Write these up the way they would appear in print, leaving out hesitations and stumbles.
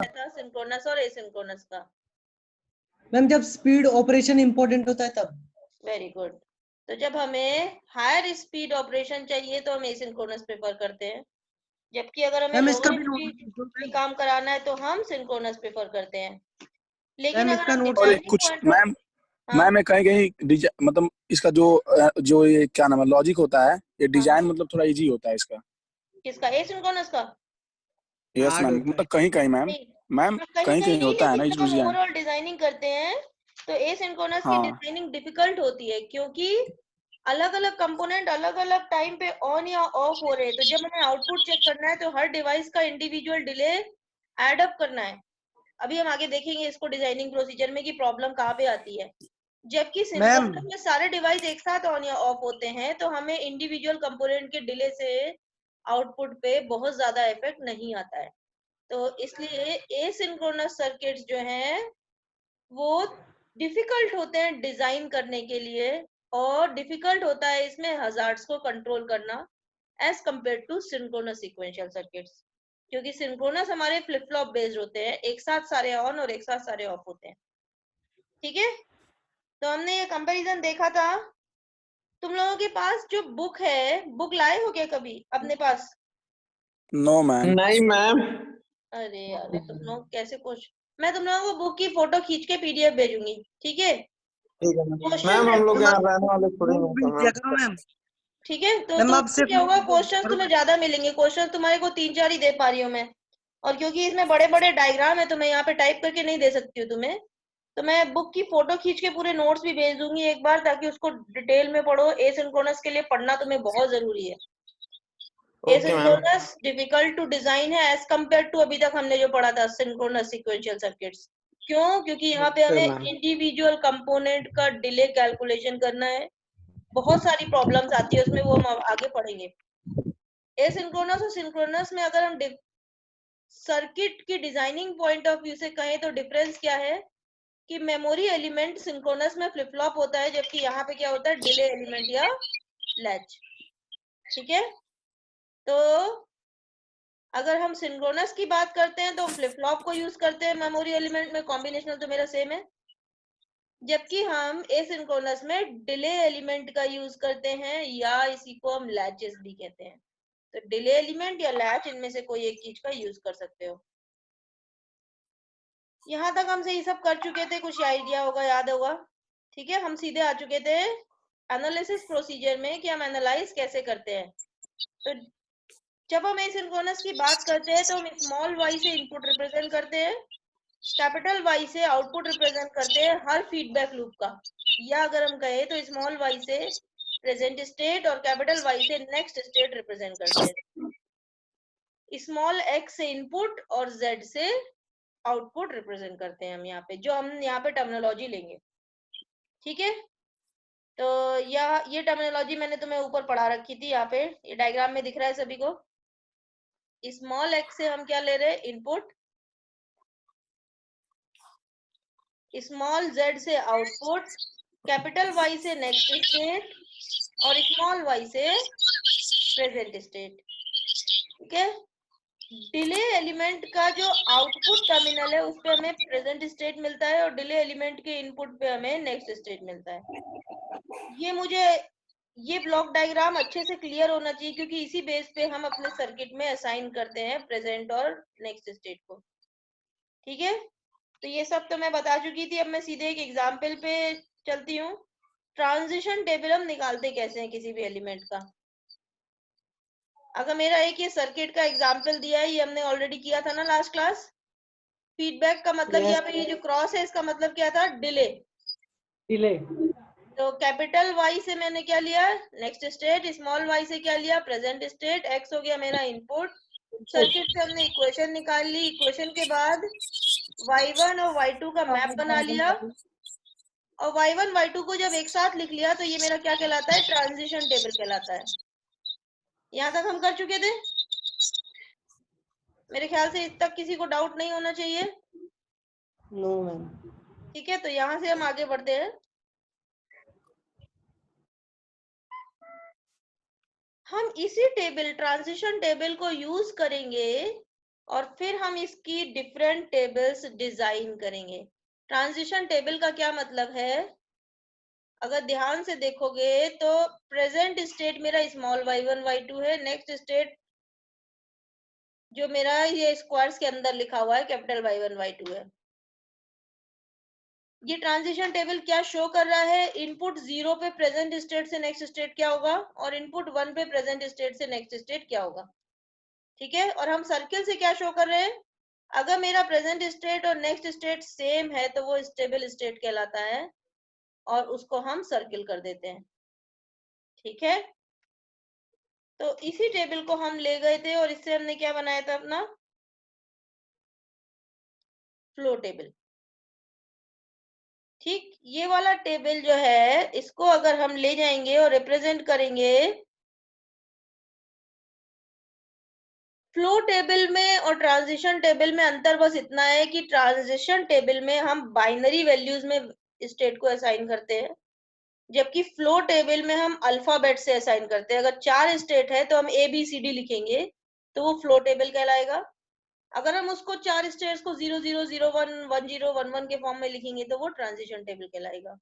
था सिंक्रोनस और एसिंक्रोनस का? मैम जब स्पीड ऑपरेशन इंपॉर्टेंट होता है तब। Very good. तो जब हमें हायर स्पीड ऑपरेशन चाहिए तो हम एसिंक्रोनस प्रेफर करते हैं, जबकि अगर हमें मैम इसका लोअर भी स्पीड नोट में काम कराना है तो हम सिंक्रोनस प्रेफर करते हैं। लेकिन मैम अगर इसका हम नोट और एक डिजाइनिंग कुछ पॉइंट मैम हाँ मैम कहीं कहीं मतलब इसका जो ये क्या नाम है लॉजिक होता है, ये डिजाइन हाँ मतलब थोड़ा इजी होता है इसका। किसका? एसिंक्रोनस का? यस मैम, मतलब कहीं कहीं मैम नहीं, मैम कहीं कहीं कहीं कहीं नहीं, होता है ना लेकिन जब हम डिजाइन। ओवरऑल डिजाइनिंग करते हैं तो एसिंक्रोनस की हाँ डिजाइनिंग डिफिकल्ट होती है, क्योंकि अलग अलग कंपोनेंट अलग अलग टाइम पे ऑन या ऑफ हो रहे हैं। तो जब हमें आउटपुट चेक करना है तो हर डिवाइस का इंडिविजुअल डिले एड अप करना है। अभी हम आगे देखेंगे इसको डिजाइनिंग प्रोसीजर में कि प्रॉब्लम कहाँ पे आती है। जबकि मैम सिंक्रोनस में सारे डिवाइस एक साथ ऑन या ऑफ होते हैं तो हमें इंडिविजुअल कंपोनेंट के डिले से आउटपुट पे बहुत ज्यादा इफेक्ट नहीं आता है। तो इसलिए एसिंक्रोनस सर्किट्स जो हैं वो डिफिकल्ट होते हैं डिजाइन करने के लिए, और डिफिकल्ट होता है इसमें हजार्ड्स को कंट्रोल करना as compare to synchronous sequential circuits, क्योंकि सिंक्रोनस हमारे फ्लिप फ्लॉप बेस्ड होते हैं, एक साथ सारे ऑन और एक साथ सारे ऑफ होते हैं। ठीक है, तो हमने ये कंपैरिजन देखा था। तुम लोगों के पास जो बुक है, बुक लाए हो क्या कभी अपने पास? No ma'am. नहीं मैम। अरे यार तुम लोग कैसे कुछ, मैं तुम लोगों को बुक की फोटो खींच के पीडीएफ भेजूंगी, ठीक है? ठीक है मैम। क्वेश्चन मैम हम लोग यहाँ आप रहने वाले थोड़ी बुक नहीं भी तो दिया मैम। करो मैम। ठीक है, तो मैम आप उससे सिर्फ क्या होगा, वो क्वेश्चंस तुम्हें ज्यादा मिलेंगे। क्वेश्चन तुम्हारे को 3-4 ही दे पा रही हूँ मैं, और क्योंकि इसमें बड़े बड़े डायग्राम है तो मैं यहाँ पे टाइप करके नहीं दे सकती हूँ तुम्हें। तो मैं बुक की फोटो खींच के पूरे नोट्स भी भेज दूंगी एक बार, ताकि उसको डिटेल में पढ़ो। एसिंक्रोनस के लिए पढ़ना तुम्हें बहुत जरूरी है। Okay ma'am. Asynchronous difficult to design है एज कम्पेयर टू अभी तक हमने जो पढ़ा था सिंक्रोनस सीक्वेंशियल सर्किट्स। क्यों? क्योंकि यहाँ पे ओके हमें मैम। इंडिविजुअल कंपोनेंट का डिले कैलकुलेशन करना है। बहुत सारी प्रॉब्लम्स आती है उसमें, वो हम आगे पढ़ेंगे। एसिंक्रोनस और सिंक्रोनस में अगर हम सर्किट की डिजाइनिंग पॉइंट ऑफ व्यू से कहें तो डिफरेंस क्या है कि मेमोरी एलिमेंट सिंक्रोनस में फ्लिप फ्लॉप होता है, जबकि यहाँ पे क्या होता है, डिले एलिमेंट या लैच। ठीक है, तो अगर हम सिंक्रोनस की बात करते हैं तो हम फ्लिप फ्लॉप को यूज करते हैं मेमोरी एलिमेंट में, कॉम्बिनेशनल तो मेरा सेम है। जबकि हम एसिंक्रोनस में डिले एलिमेंट का यूज करते हैं, या इसी को हम लैचेस भी कहते हैं। तो डिले एलिमेंट या लैच, इनमें से कोई एक चीज का यूज कर सकते हो। यहाँ तक हम सही सब कर चुके थे, कुछ आइडिया होगा, याद होगा? ठीक है, हम सीधे आ चुके थे एनालिसिस प्रोसीजर में कि हम एनालाइज कैसे करते हैं। तो जब हम एसिंक्रोनस की बात करते हैं तो हम स्मॉल वाई से इनपुट रिप्रेजेंट करते हैं, कैपिटल वाई से आउटपुट रिप्रेजेंट करते हैं हर फीडबैक लूप का, या अगर हम कहें तो स्मॉल वाई से प्रेजेंट स्टेट और कैपिटल वाई से नेक्स्ट स्टेट रिप्रेजेंट करते हैं। स्मॉल एक्स से इनपुट और जेड से आउटपुट रिप्रेजेंट करते हैं हम यहाँ पे, जो हम यहाँ पे टर्मिनोलॉजी लेंगे। ठीक है, तो ये टर्मिनोलॉजी मैंने तुम्हें ऊपर पढ़ा रखी थी, यहाँ पे ये डायग्राम में दिख रहा है सभी को। स्मॉल एक्स से हम क्या ले रहे हैं, इनपुट, स्मॉल जेड से आउटपुट, कैपिटल वाई से नेक्स्ट स्टेट और स्मॉल वाई से प्रेजेंट स्टेट। ठीक है, डिले एलिमेंट का जो आउटपुट टर्मिनल है उस पे हमें प्रेजेंट स्टेट मिलता है, और डिले एलिमेंट के इनपुट पे हमें नेक्स्ट स्टेट मिलता है। ये ब्लॉक डायग्राम अच्छे से क्लियर होना चाहिए, क्योंकि इसी बेस पे हम अपने सर्किट में असाइन करते हैं प्रेजेंट और नेक्स्ट स्टेट को। ठीक है, तो ये सब तो मैं बता चुकी थी। अब मैं सीधे एक एग्जाम्पल पे चलती हूँ। ट्रांजिशन टेबल हम निकालते कैसे हैं किसी भी एलिमेंट का। अगर मेरा एक ये सर्किट का एग्जाम्पल दिया है, ये हमने ऑलरेडी किया था ना लास्ट क्लास। फीडबैक का मतलब यहाँ पे ये जो क्रॉस है इसका मतलब क्या था, डिले। डिले। तो कैपिटल वाई से मैंने क्या लिया, नेक्स्ट स्टेट, स्मॉल वाई से क्या लिया, प्रेजेंट स्टेट, एक्स हो गया मेरा इनपुट। सर्किट से हमने इक्वेशन निकाल ली, इक्वेशन के बाद y1 और y2 का मैप बना लिया, और y1 y2 को जब एक साथ लिख लिया तो ये मेरा क्या कहलाता है, ट्रांजिशन टेबल कहलाता है। यहाँ तक हम कर चुके थे, मेरे ख्याल से इस तक किसी को डाउट नहीं होना चाहिए। No ma'am. ठीक है, तो यहाँ से हम आगे बढ़ते हैं। हम इसी टेबल, ट्रांजिशन टेबल को यूज करेंगे और फिर हम इसकी डिफरेंट टेबल्स डिजाइन करेंगे। ट्रांजिशन टेबल का क्या मतलब है, अगर ध्यान से देखोगे तो प्रेजेंट स्टेट मेरा स्मॉल y1 y2 है, नेक्स्ट स्टेट जो मेरा ये स्क्वायर्स के अंदर लिखा हुआ है कैपिटल y1 y2 है। ये ट्रांजिशन टेबल क्या शो कर रहा है, इनपुट 0 पे प्रेजेंट स्टेट से नेक्स्ट स्टेट क्या होगा और इनपुट 1 पे प्रेजेंट स्टेट से नेक्स्ट स्टेट क्या होगा। ठीक है, और हम सर्किल से क्या शो कर रहे हैं, अगर मेरा प्रेजेंट स्टेट और नेक्स्ट स्टेट सेम है तो वो स्टेबल स्टेट कहलाता है और उसको हम सर्किल कर देते हैं। ठीक है, तो इसी टेबल को हम ले गए थे और इससे हमने क्या बनाया था, अपना फ्लो टेबल। ठीक, ये वाला टेबल जो है इसको अगर हम ले जाएंगे और रिप्रेजेंट करेंगे, फ्लो टेबल में और ट्रांजिशन टेबल में अंतर बस इतना है कि ट्रांजिशन टेबल में हम बाइनरी वैल्यूज में स्टेट को असाइन करते हैं, जबकि फ्लो टेबल में हम अल्फाबेट से असाइन करते हैं। अगर 4 स्टेट है तो हम ABCD लिखेंगे तो वो फ्लो टेबल कहलाएगा। अगर हम उसको 4 स्टेट्स को 0 0 0 1 1 0 1 1 के फॉर्म में लिखेंगे तो वो ट्रांजिशन टेबल कहलाएगा।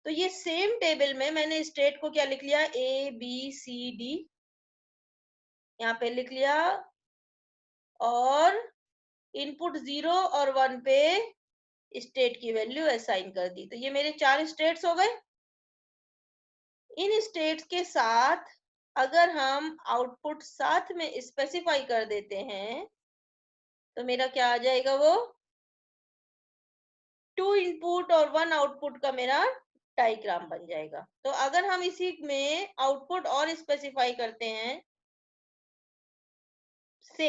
तो ये सेम टेबल में मैंने स्टेट को क्या लिख लिया, ABCD यहाँ पे लिख लिया और इनपुट 0 और 1 पे स्टेट की वैल्यू असाइन कर दी। तो ये मेरे 4 स्टेट्स हो गए। इन स्टेट्स के साथ अगर हम आउटपुट साथ में स्पेसिफाई कर देते हैं तो मेरा क्या आ जाएगा, वो 2 इनपुट और 1 आउटपुट का मेरा डायग्राम बन जाएगा। तो अगर हम इसी में आउटपुट और स्पेसिफाई करते हैं, से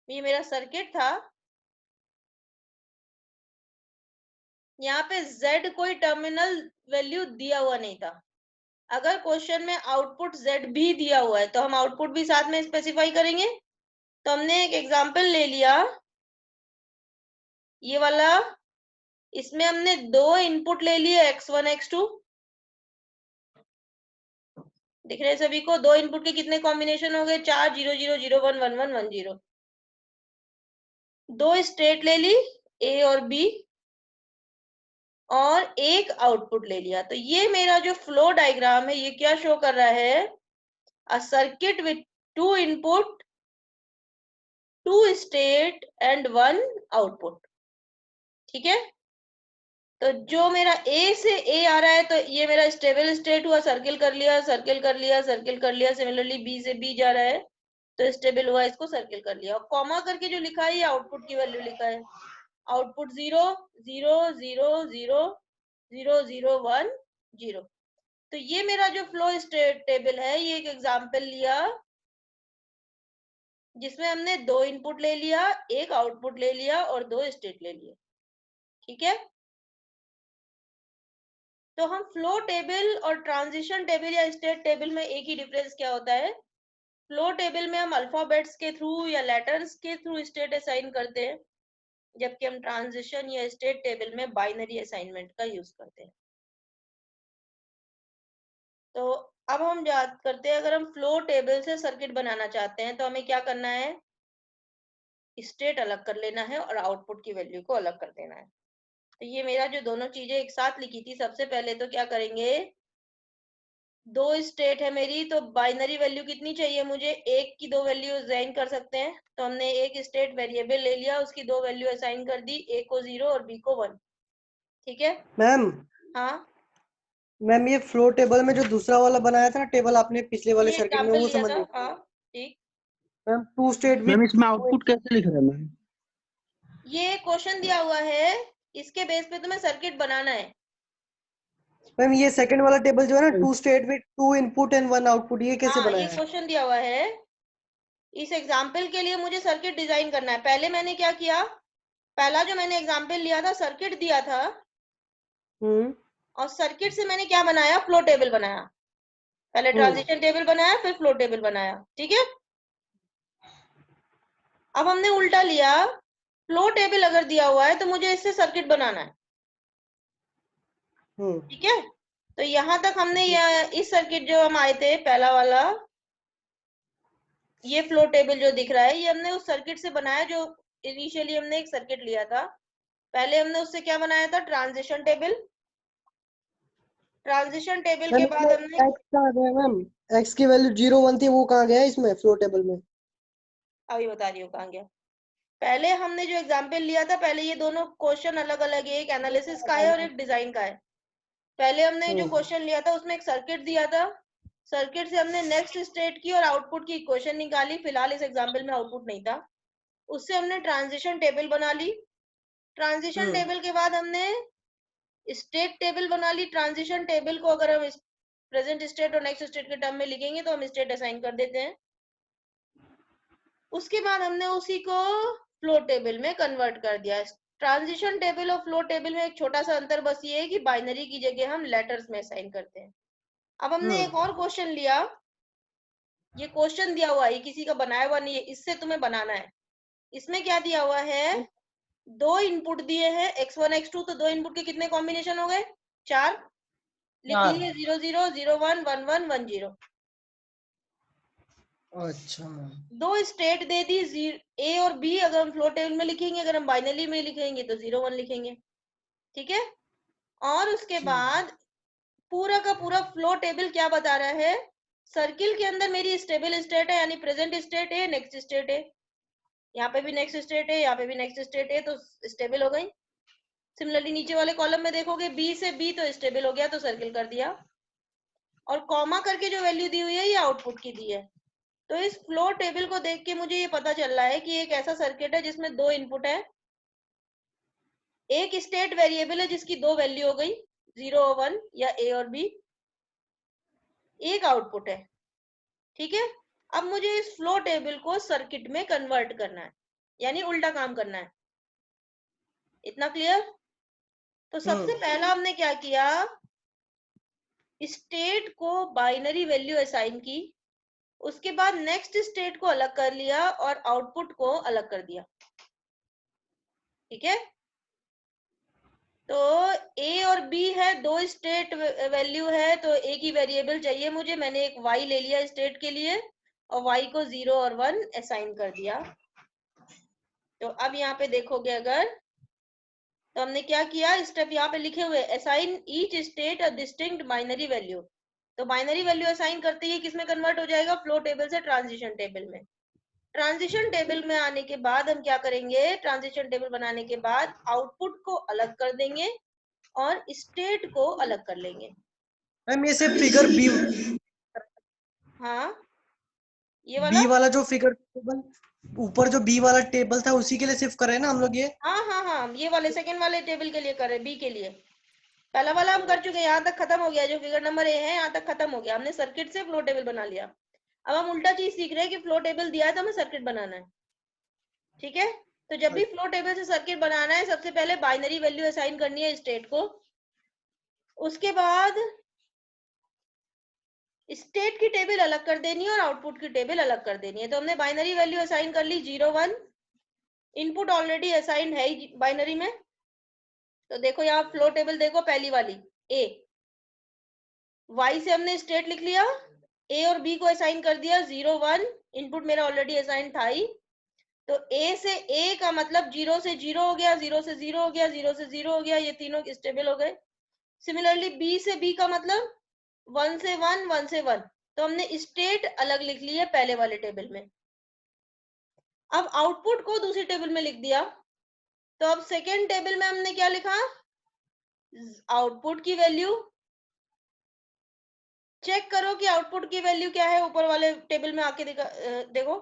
ये मेरा सर्किट था, यहाँ पे Z कोई टर्मिनल वैल्यू दिया हुआ नहीं था। अगर क्वेश्चन में आउटपुट Z भी दिया हुआ है तो हम आउटपुट भी साथ में स्पेसिफाई करेंगे। तो हमने एक एग्जांपल ले लिया, ये वाला, इसमें हमने 2 इनपुट ले लिए x1 x2। दिख रहे सभी को, 2 इनपुट के कितने कॉम्बिनेशन हो गए, 4 0 0 0 1 1 1 1 0। 2 स्टेट ले ली A और B और एक आउटपुट ले लिया। तो ये मेरा जो फ्लो डायग्राम है ये क्या शो कर रहा है, a circuit with 2 input 2 state and 1 output. ठीक है, तो जो मेरा A से A आ रहा है तो ये मेरा स्टेबल स्टेट हुआ, सर्किल कर लिया सर्किल कर लिया सर्किल कर लिया। सिमिलरली B से B जा रहा है तो स्टेबल हुआ, इसको सर्किल कर लिया। और कॉमा करके जो लिखा है ये आउटपुट की वैल्यू लिखा है, आउटपुट 0 0 0 0 0 0 1 0। तो ये मेरा जो फ्लो स्टेट टेबल है, ये एक एग्जांपल लिया जिसमें हमने 2 इनपुट ले लिया, एक आउटपुट ले लिया और 2 स्टेट ले लिए। ठीक है, तो हम फ्लो टेबल और ट्रांजिशन टेबल या स्टेट टेबल में एक ही डिफरेंस क्या होता है, फ्लो टेबल में हम अल्फाबेट्स के थ्रू या लेटर्स के थ्रू स्टेट असाइन करते हैं, जबकि हम ट्रांजिशन या स्टेट टेबल में बाइनरी असाइनमेंट का यूज करते हैं। तो अब हम याद करते हैं, अगर हम फ्लो टेबल से सर्किट बनाना चाहते हैं तो हमें क्या करना है, स्टेट अलग कर लेना है और आउटपुट की वैल्यू को अलग कर देना है। तो ये मेरा जो दोनों चीजें एक साथ लिखी थी, सबसे पहले तो क्या करेंगे, 2 स्टेट है मेरी, तो बाइनरी वैल्यू कितनी चाहिए मुझे, एक की 2 वैल्यू असाइन कर सकते हैं। तो हमने एक स्टेट वेरिएबल ले लिया, उसकी 2 वैल्यू असाइन कर दी, A को 0 और B को 1। ठीक है मैम, हाँ, मैम ये फ्लो टेबल में जो दूसरा वाला बनाया था ना टेबल आपने पिछले वाले ये सर्किट में, एग्जांपल वो लिया समझ था। नहीं। हाँ ठीक, मैम 2 स्टेट मैम विथ, इसमें आउटपुट कैसे लिख रहे हैं मैम? ये क्वेश्चन दिया हुआ है, इसके बेस पे तुम्हें सर्किट बनाना है। मैम ये सेकंड वाला टेबल जो है ना 2 state with 2 input and 1 output, ये कैसे हाँ, ये बनाया है? क्वेश्चन दिया हुआ है, इस एग्जाम्पल के लिए मुझे सर्किट डिजाइन करना है। पहले मैंने क्या किया, पहला जो मैंने एग्जाम्पल लिया था, सर्किट दिया था और सर्किट से मैंने क्या बनाया, फ्लो टेबल बनाया। पहले ट्रांजिशन टेबल बनाया, फिर फ्लो टेबल बनाया। ठीक है, अब हमने उल्टा लिया, फ्लो टेबल अगर दिया हुआ है तो मुझे इससे सर्किट बनाना है। ठीक है, तो यहां तक हमने इस सर्किट जो हम आए थे पहला वाला, ये फ्लो टेबल जो दिख रहा है ये हमने उस सर्किट से बनाया जो इनिशियली हमने एक सर्किट लिया था। पहले हमने उससे क्या बनाया था, ट्रांजिशन टेबल। ट्रांजिशन टेबल के मैम बाद इसमें हमने, एक्स कहाँ गया मैम? एक्स की वैल्यू 0 1 थी, वो कहाँ गया इसमें फ्लो टेबल में? अभी बता रही हूँ कहाँ गया। पहले हमने जो एग्जाम्पल लिया था, पहले ये दोनों क्वेश्चन अलग अलग है, एक एनालिसिस का है और एक डिजाइन का है। पहले हमने जो क्वेश्चन लिया था उसमें एक सर्किट दिया था, सर्किट से हमने नेक्स्ट स्टेट की और आउटपुट की इक्वेशन निकाली। फिलहाल इस एग्जाम्पल में आउटपुट नहीं था। उससे हमने ट्रांजिशन टेबल बना ली। ट्रांजिशन टेबल के बाद हमने स्टेट टेबल बना ली। ट्रांजिशन टेबल को अगर हम प्रेजेंट स्टेट और नेक्स्ट स्टेट के टर्म में लिखेंगे तो हम स्टेट असाइन कर देते हैं। उसके बाद हमने उसी को फ्लो टेबल में कन्वर्ट कर दिया। ट्रांजिशन टेबल और फ्लो टेबल में एक छोटा सा अंतर बस ये है कि बाइनरी की जगह हम लेटर्स में असाइन करते हैं। अब हमने एक और क्वेश्चन लिया, ये क्वेश्चन दिया हुआ है, किसी का बनाया हुआ नहीं है, इससे तुम्हें बनाना है। इसमें क्या दिया हुआ है, दो इनपुट दिए हैं x1 x2, तो दो इनपुट के कितने कॉम्बिनेशन हो गए, 4। लिख लिए 0 0 0 1 1 1 1 0। अच्छा मैम। दो स्टेट दे दी, ए और बी। अगर हम फ्लो टेबल में लिखेंगे, अगर हम बाइनरी में लिखेंगे तो 0 1 लिखेंगे, ठीक है। और उसके बाद पूरा का पूरा फ्लो टेबल क्या बता रहा है, सर्किल के अंदर मेरी स्टेबल स्टेट है, यानी प्रेजेंट स्टेट है, नेक्स्ट स्टेट है, यहाँ पे भी नेक्स्ट स्टेट है, यहाँ पे भी नेक्स्ट स्टेट है, तो स्टेबल हो गई। सिमिलरली नीचे वाले कॉलम में देखोगे बी से बी तो स्टेबल हो गया, तो सर्किल कर दिया। और कॉमा करके जो वैल्यू दी हुई है ये आउटपुट की दी है। तो इस फ्लो टेबल को देख के मुझे ये पता चल रहा है कि एक ऐसा सर्किट है जिसमें दो इनपुट है, एक स्टेट वेरिएबल है जिसकी दो वैल्यू हो गई 0 और 1 या ए और बी, एक आउटपुट है, ठीक है। अब मुझे इस फ्लो टेबल को सर्किट में कन्वर्ट करना है, यानी उल्टा काम करना है। इतना क्लियर? तो सबसे पहला हमने क्या किया, स्टेट को बाइनरी वैल्यू असाइन की, उसके बाद नेक्स्ट स्टेट को अलग कर लिया और आउटपुट को अलग कर दिया, ठीक है। तो ए और बी है, दो स्टेट वैल्यू है, तो एक ही वेरिएबल चाहिए मुझे। मैंने एक y ले लिया स्टेट के लिए और y को 0 और 1 असाइन कर दिया। तो अब यहाँ पे देखोगे अगर, तो हमने क्या किया, स्टेप यहाँ पे लिखे हुए, assign each state a distinct binary value. तो बाइनरी वैल्यू असाइन करते ही किसमें कन्वर्ट हो जाएगा, फ्लो टेबल से ट्रांजिशन टेबल में। ट्रांजिशन टेबल में आने के बाद हम क्या करेंगे, ट्रांजिशन टेबल बनाने के बाद आउटपुट को अलग कर देंगे और स्टेट को अलग कर लेंगे। मैम ये सिर्फ फिगर बी, हाँ, ये वाला, बी वाला जो फिगर टेबल ऊपर जो बी वाला टेबल था उसी के लिए सिर्फ करे ना हम लोग ये? हाँ हाँ हाँ, ये वाले सेकंड वाले टेबल के लिए कर रहे, बी के लिए। पहला वाला हम कर चुके, यहाँ तक खत्म हो गया, जो फिगर नंबर ए है यहाँ तक खत्म हो गया, हमने सर्किट से फ्लो टेबल बना लिया। अब हम उल्टा चीज सीख रहे हैं कि फ्लो टेबल दिया है तो हमें सर्किट बनाना है, ठीक है। तो जब भी फ्लो टेबल से सर्किट बनाना है, सबसे पहले बाइनरी वैल्यू असाइन करनी है स्टेट को, उसके बाद स्टेट की टेबल अलग कर देनी है और आउटपुट की टेबल अलग कर देनी है। तो हमने बाइनरी वैल्यू असाइन कर ली 0 1, इनपुट ऑलरेडी असाइन है ही बाइनरी में। तो देखो यहाँ फ्लो टेबल देखो, पहली वाली ए, y से हमने स्टेट लिख लिया, a और b को असाइन कर दिया 0 1, इनपुट मेरा ऑलरेडी असाइन था ही। तो a से a का मतलब 0 से 0 हो गया, 0 से 0 हो गया, 0 से 0 हो गया, ये तीनों स्टेबल हो गए। सिमिलरली b से b का मतलब 1 से 1, 1 से 1, तो हमने स्टेट अलग लिख ली है पहले वाले टेबल में। अब आउटपुट को दूसरी टेबल में लिख दिया। तो अब सेकेंड टेबल में हमने क्या लिखा, आउटपुट की वैल्यू, चेक करो कि आउटपुट की वैल्यू क्या है, ऊपर वाले टेबल में आके देखो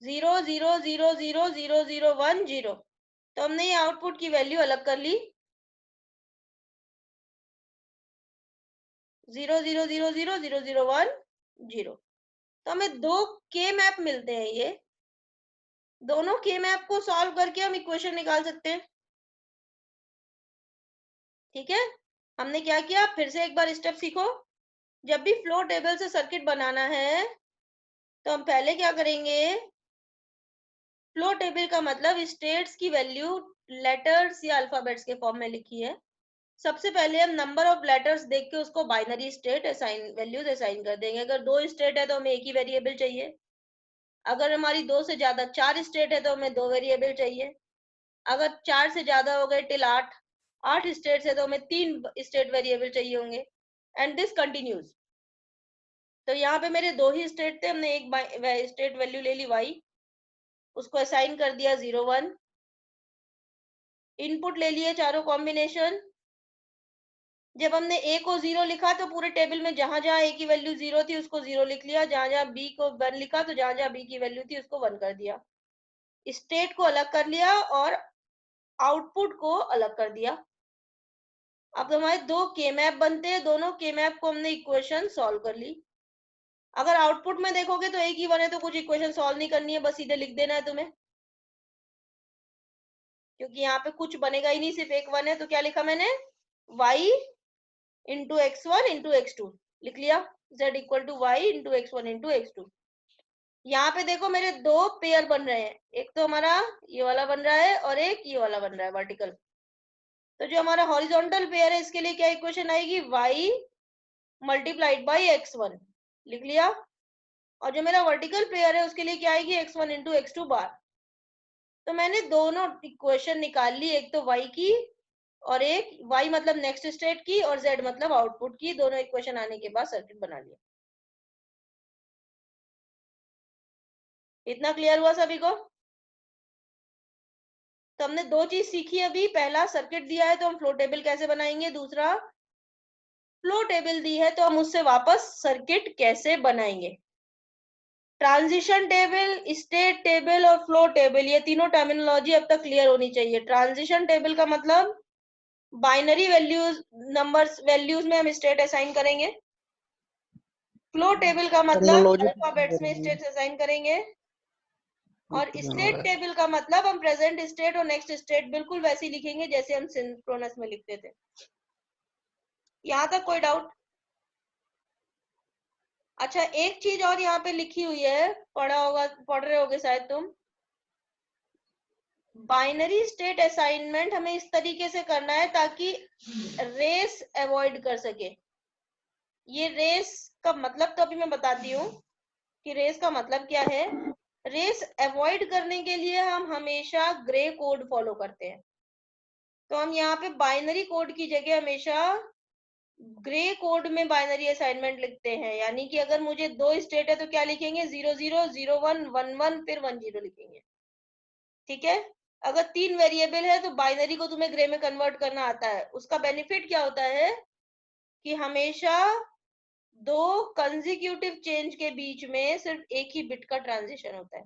0 0 0 0 0 0 1 0। तो हमने ये आउटपुट की वैल्यू अलग कर ली, 0 0 0 0 0 0 1 0। तो हमें दो के मैप मिलते हैं, ये दोनों के मैप को सॉल्व करके हम इक्वेशन निकाल सकते हैं, ठीक है। हमने क्या किया, फिर से एक बार स्टेप सीखो। जब भी फ्लो टेबल से सर्किट बनाना है तो हम पहले क्या करेंगे, फ्लो टेबल का मतलब स्टेट्स की वैल्यू लेटर्स या अल्फाबेट्स के फॉर्म में लिखी है, सबसे पहले हम नंबर ऑफ लेटर्स देख के उसको binary state assign values assign कर देंगे। अगर 2 स्टेट है तो हमें एक ही वेरिएबल चाहिए। अगर हमारी 2 से ज्यादा 4 स्टेट है तो हमें 2 वेरिएबल चाहिए। अगर 4 से ज्यादा हो गए टिल 8 स्टेट्स है तो हमें 3 स्टेट वेरिएबल चाहिए होंगे एंड दिस कंटिन्यूज। तो यहाँ पे मेरे 2 ही स्टेट थे, हमने एक स्टेट वैल्यू ले ली y, उसको असाइन कर दिया 0 1। इनपुट ले लिए चारों कॉम्बिनेशन। जब हमने a को 0 लिखा तो पूरे टेबल में जहां जहां a की वैल्यू 0 थी उसको 0 लिख लिया, जहां जहां b को 1 लिखा तो जहां जहां b की वैल्यू थी उसको 1 कर दिया। स्टेट को अलग कर लिया और आउटपुट को अलग कर दिया। अब हमारे 2 के मैप बनते हैं, दोनों के मैप को हमने इक्वेशन सॉल्व कर ली। अगर आउटपुट में देखोगे तो एक ही 1 है तो कुछ इक्वेशन सॉल्व नहीं करनी है, बस सीधे लिख देना है तुम्हें, क्योंकि यहाँ पे कुछ बनेगा ही नहीं, सिर्फ एक 1 है। तो क्या लिखा मैंने, y into x1 into x2 लिख लिया, z equal to y into x1 into x2। यहाँ पे देखो मेरे 2 पेयर बन रहे हैं, एक तो हमारा ये वाला बन रहा है और एक ये वाला बन रहा है वर्टिकल। तो जो हमारा हॉरिजॉन्टल पेयर है इसके लिए क्या इक्वेशन आएगी, y मल्टीप्लाइड बाई x1 लिख लिया, और जो मेरा वर्टिकल पेयर है उसके लिए क्या आएगी, x1 इंटू x2 बार। तो मैंने दोनों इक्वेशन निकाल ली, एक तो y की और एक y मतलब नेक्स्ट स्टेट की और z मतलब आउटपुट की। दोनों इक्वेशन आने के बाद सर्किट बना लिया। इतना क्लियर हुआ सभी को? तो हमने 2 चीज सीखी अभी, पहला सर्किट दिया है तो हम फ्लो टेबल कैसे बनाएंगे, दूसरा फ्लो टेबल दी है तो हम उससे वापस सर्किट कैसे बनाएंगे। ट्रांजिशन टेबल, स्टेट टेबल और फ्लो टेबल, ये तीनों टर्मिनोलॉजी अब तक क्लियर होनी चाहिए। ट्रांजिशन टेबल का मतलब बाइनरी वैल्यूज नंबर्स वैल्यूज में हम स्टेट असाइन करेंगे। फ्लो टेबल का मतलब टर्मिनोलॉजी अल्फाबेट्स में स्टेट असाइन करेंगे। और स्टेट टेबल का मतलब हम प्रेजेंट स्टेट और नेक्स्ट स्टेट बिल्कुल वैसे ही लिखेंगे जैसे हम सिंक्रोनस में लिखते थे। यहाँ तक कोई डाउट? अच्छा, एक चीज और यहाँ पे लिखी हुई है, पढ़ रहे होगे शायद तुम, बाइनरी स्टेट असाइनमेंट हमें इस तरीके से करना है ताकि रेस अवॉइड कर सके। ये रेस का मतलब तो अभी मैं बताती हूँ कि रेस का मतलब क्या है। रेस अवॉइड करने के लिए हम हमेशा ग्रे कोड फॉलो करते हैं। तो हम यहाँ पे बाइनरी कोड की जगह हमेशा ग्रे कोड में बाइनरी असाइनमेंट लिखते हैं। यानी कि अगर मुझे 2 स्टेट है तो क्या लिखेंगे, 0 0 0 1 1 1 फिर 1 0 लिखेंगे, ठीक है। अगर 3 वेरिएबल है तो बाइनरी को तुम्हें ग्रे में कन्वर्ट करना आता है। उसका बेनिफिट क्या होता है कि हमेशा 2 कंसेक्यूटिव चेंज के बीच में सिर्फ एक ही बिट का ट्रांजिशन होता है।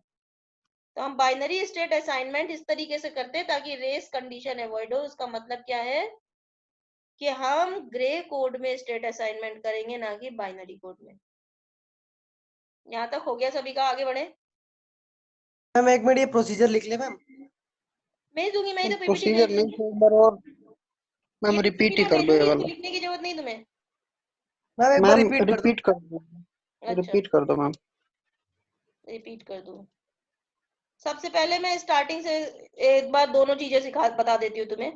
तो हम बाइनरी स्टेट असाइनमेंट इस तरीके से करते हैं ताकि रेस कंडीशन अवॉइड हो। उसका मतलब क्या है कि हम ग्रे कोड में स्टेट असाइनमेंट करेंगे, ना कि बाइनरी कोड में। यहाँ तक हो गया सभी का, आगे बढ़े। मैम एक मिनट, ये प्रोसीजर लिख ले मैम। मैं ही दूंगी, मैं ही तो पीपीटी प्रोसीजर भेज नहीं दूंगी। तो एक बार और मैम ये रिपीट ही मैं कर दो ये भेजूंगी, इसको वाला। लिखने की जरूरत नहीं तुम्हें। मैम एक बार मैम रिपीट कर दो। रिपीट कर दो, अच्छा, रिपीट कर दो मैम। रिपीट कर दूं। सबसे पहले मैं स्टार्टिंग से एक बार दोनों चीजें बता देती हूँ तुम्हें।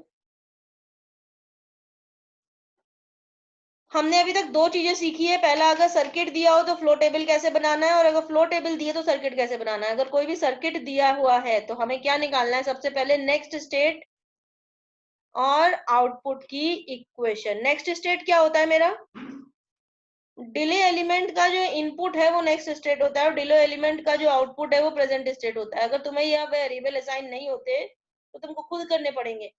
हमने अभी तक 2 चीजें सीखी है। पहला, अगर सर्किट दिया हो तो फ्लो टेबल कैसे बनाना है, और अगर फ्लो टेबल दिए तो सर्किट कैसे बनाना है। अगर कोई भी सर्किट दिया हुआ है तो हमें क्या निकालना है, सबसे पहले नेक्स्ट स्टेट और आउटपुट की इक्वेशन। नेक्स्ट स्टेट क्या होता है मेरा, डिले एलिमेंट का जो इनपुट है वो नेक्स्ट स्टेट होता है और डिले एलिमेंट का जो आउटपुट है वो प्रेजेंट स्टेट होता है। अगर तुम्हें यह वेरिएबल असाइन नहीं होते तो तुमको खुद करने पड़ेंगे।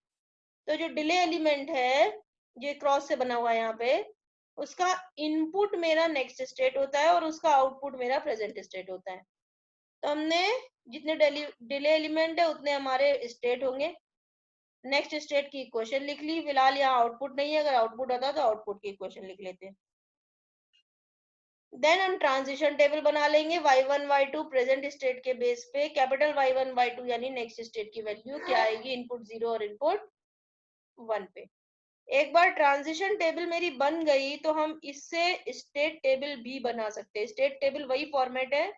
तो जो डिले एलिमेंट है, जो क्रॉस से बना हुआ है यहाँ पे, उसका इनपुट मेरा नेक्स्ट स्टेट होता है और उसका आउटपुट मेरा प्रेजेंट स्टेट होता है। तो हमने जितने डिले एलिमेंट है उतने हमारे स्टेट होंगे। नेक्स्ट स्टेट की इक्वेशन लिख ली। फिलहाल यहाँ आउटपुट नहीं है, अगर आउटपुट होता तो आउटपुट की इक्वेशन लिख लेते। देन हम ट्रांजिशन टेबल बना लेंगे। y1 y2 प्रेजेंट स्टेट के बेस पे कैपिटल y1 y2 यानी नेक्स्ट स्टेट की वैल्यू क्या आएगी, इनपुट 0 और इनपुट 1 पे। एक बार ट्रांजिशन टेबल मेरी बन गई तो हम इससे स्टेट टेबल भी बना सकते हैं। स्टेट टेबल वही फॉर्मेट है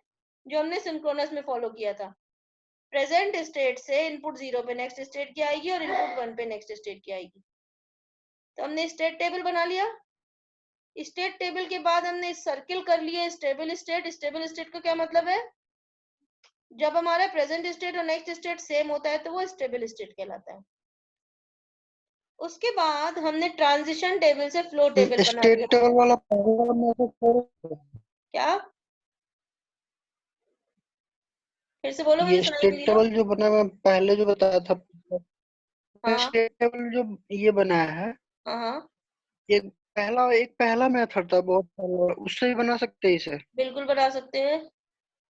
जो हमने सिंक्रोनस में फॉलो किया था। प्रेजेंट स्टेट से इनपुट 0 पे नेक्स्ट स्टेट की आएगी और इनपुट 1 पे नेक्स्ट स्टेट की आएगी। तो हमने स्टेट टेबल बना लिया। स्टेट टेबल के बाद हमने सर्किल कर लिया स्टेबल स्टेट। स्टेबल स्टेट का क्या मतलब है? जब हमारा प्रेजेंट स्टेट और नेक्स्ट स्टेट सेम होता है तो वो स्टेबल स्टेट कहलाता है। उसके बाद हमने ट्रांजिशन टेबल से फ्लो टेबल बना स्टेट लिया। टेबल वाला पहला मैसेज छोड़ो। क्या? फिर से बोलो, मुझे ये सुनाई नहीं स्टेट दिया। टेबल जो बना मैं पहले जो बताया था, हाँ स्टेट टेबल जो ये बनाया है, हाँ हाँ, ये एक पहला मेथड था बहुत पहले, उससे ही बना सकते हैं इसे। बिल्कुल बना सकते हैं।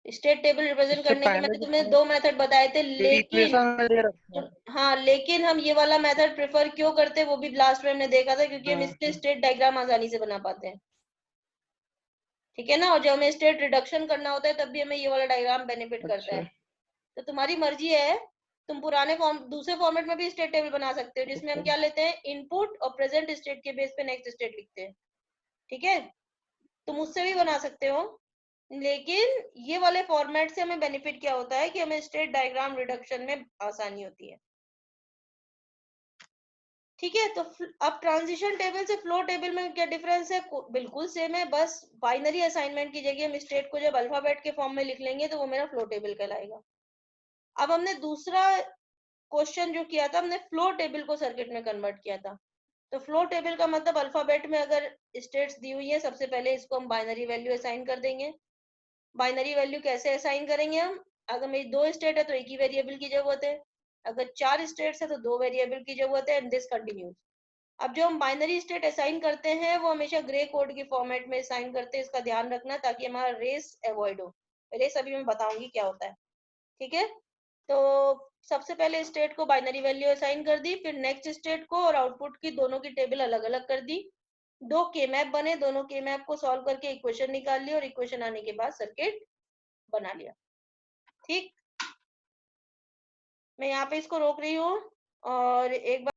स्टेट टेबल रिप्रेजेंट इससे करने के पहले मैंने जो तुम्हें था 2 मेथड बताए थे, लेकिन इक्वेशन में दे रखा है। हाँ, लेकिन हम ये वाला मेथड प्रेफर क्यों करते हैं वो भी लास्ट में हमने देखा था, क्योंकि हम हाँ, इसके स्टेट डायग्राम आसानी से बना पाते हैं। ठीक है ना? और जब हमें स्टेट रिडक्शन करना होता है तब भी हमें ये वाला डायग्राम बेनिफिट करता है। अच्छा तो तुम्हारी मर्जी है, तुम पुराने फॉर्म दूसरे फॉर्मेट में भी स्टेट टेबल बना सकते हो, जिसमें हम क्या लेते हैं, इनपुट और प्रेजेंट स्टेट के बेस पे नेक्स्ट स्टेट लिखते हैं। ठीक है? तुम उससे भी बना सकते हो, लेकिन ये वाले फॉर्मेट से हमें बेनिफिट क्या होता है कि हमें स्टेट डायग्राम रिडक्शन में आसानी होती है। ठीक है? तो अब ट्रांजिशन टेबल से फ्लो टेबल में क्या डिफरेंस है? बिल्कुल सेम है, बस बाइनरी असाइनमेंट की जगह हम स्टेट को जब अल्फाबेट के फॉर्म में लिख लेंगे तो वो मेरा फ्लो टेबल कहलाएगा। अब हमने दूसरा क्वेश्चन जो किया था, हमने फ्लो टेबल को सर्किट में कन्वर्ट किया था। तो फ्लो टेबल का मतलब अल्फाबेट में अगर स्टेट्स दी हुई है, सबसे पहले इसको हम बाइनरी वैल्यू असाइन कर देंगे। बाइनरी वैल्यू कैसे असाइन करेंगे हम? अगर मेरी 2 स्टेट है तो एक ही वेरिएबल की जरूरत है, अगर 4 स्टेट्स है तो 2 वेरिएबल की जरूरत है, एंड दिस कंटिन्यूज। अब जो हम बाइनरी स्टेट असाइन करते हैं वो हमेशा ग्रे कोड के फॉर्मेट में असाइन करते हैं, इसका ध्यान रखना, ताकि हमारा रेस अवॉइड हो। रेस अभी मैं बताऊंगी क्या होता है। ठीक है? तो सबसे पहले स्टेट को बाइनरी वैल्यू असाइन कर दी, फिर नेक्स्ट स्टेट को और आउटपुट की दोनों की टेबल अलग अलग कर दी। 2 के मैप बने, दोनों के मैप को सॉल्व करके इक्वेशन निकाल ली और इक्वेशन आने के बाद सर्किट बना लिया। ठीक, मैं यहाँ पे इसको रोक रही हूँ और एक बार